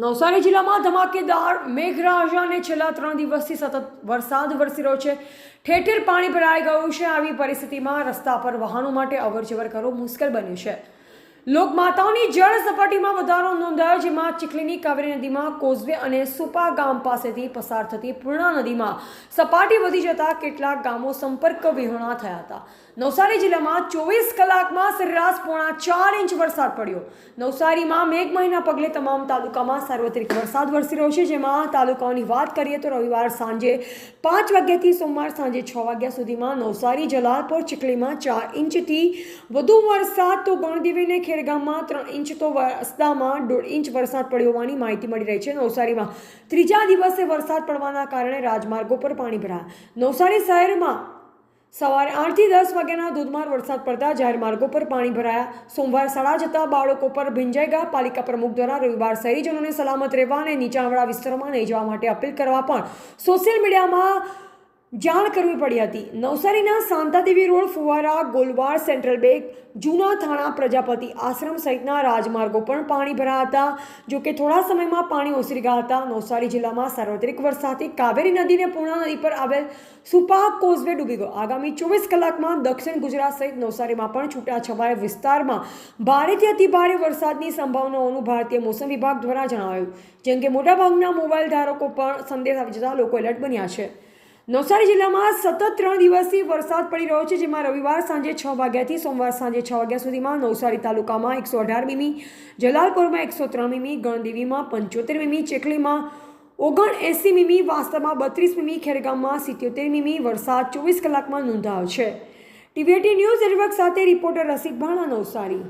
નવસારી જિલ્લામાં ધમાકેદાર મેઘરાજા અને છેલ્લા 3 દિવસથી સતત વરસાદ વરસી રહ્યો છે. ઠેર ઠેર પાણી ભરાઈ ગયું છે. આવી પરિસ્થિતિમાં રસ્તા પર વાહનો માટે અવરજવર કરવું મુશ્કેલ બન્યું છે. લોકમાતાઓની જળ સપાટીમાં વધારો નોંધાયો, જેમાં ચીખલીની કાવેરી નદીમાં કોઝવે અને સુપા ગામ પાસેથી પસાર થતી પૂર્ણા નદીમાં સપાટી વધી જતા કેટલાક ગામો સંપર્ક વિહોણા થયા હતા. નવસારી જિલ્લામાં 24 કલાકમાં સરેરાશ 4.5 ઇંચ વરસાદ પડ્યો. નવસારીમાં મેઘ મહિના પગલે તમામ તાલુકામાં સાર્વત્રિક વરસાદ વરસી રહ્યો છે, જેમાં તાલુકાઓની વાત કરીએ તો રવિવાર સાંજે 5 વાગ્યાથી સોમવાર સાંજે 6 વાગ્યા સુધીમાં નવસારી, જલાલપોર, ચીખલીમાં 4 ઇંચથી વધુ વરસાદ, તો ગણદેવીને ખેરગામમાં 3 ઇંચ, તો વસદામાં 1.5 ઇંચ વરસાદ પડ્યો હોવાની માહિતી મળી રહી છે. નવસારીમાં ત્રીજા દિવસે વરસાદ પડવાના કારણે રાજમાર્ગો પર પાણી ભરાયા. નવસારી શહેરમાં સવારે 8 થી 10 વાગ્યાના ધોધમાર વરસાદ પડતા જાહેર માર્ગો પર પાણી ભરાયા. સોમવાર શાળા જતા બાળકો પર ભીંજાઈ ગયા. પાલિકા પ્રમુખ દ્વારા રવિવાર શહેરીજનોને સલામત રહેવા અને નીચાણવાળા વિસ્તારોમાં નહીં જવા માટે અપીલ કરવા પણ સોશિયલ મીડિયામાં જાણ કરવી પડી હતી. નવસારીના શાંતાદેવી રોડ, ફુવારા, ગોલવાડ, સેન્ટ્રલ બેંક, જૂના થાણા, પ્રજાપતિ આશ્રમ સહિતના રાજમાર્ગો પણ પાણી ભરાયા હતા. જોકે થોડા સમયમાં પાણી ઓસરી ગયા હતા. નવસારી જિલ્લામાં સાર્વત્રિક વરસાદથી કાવેરી નદીને પૂર્ણા નદી પર આવેલ સુપા કોઝવે ડૂબી ગયો. આગામી 24 કલાકમાં દક્ષિણ ગુજરાત સહિત નવસારીમાં પણ છૂટાછવાયા વિસ્તારમાં ભારેથી અતિભારે વરસાદની સંભાવનાઓનું ભારતીય મોસમ વિભાગ દ્વારા જણાવાયું. જેમ કે મોટાભાગના મોબાઈલ ધારકો પણ સંદેશ આવી જતા લોકો એલર્ટ બન્યા છે. નવસારી જિલ્લામાં સતત 3 દિવસથી વરસાદ પડી રહ્યો છે, જેમાં રવિવાર સાંજે 6 વાગ્યાથી સોમવાર સાંજે 6 વાગ્યા સુધીમાં નવસારી તાલુકામાં 118 મીમી, જલાલપોરમાં 103 મીમી, ગણદેવીમાં 75 મીમી, ચીખલીમાં 79 મીમી, વાસ્તવમાં 32 મીમી, ખેરગામમાં 77 મીમી વરસાદ 24 કલાકમાં નોંધાયો છે. ટીવીએટી ન્યૂઝ નેટવર્ક સાથે રિપોર્ટર રસિક ભાણા, નવસારી.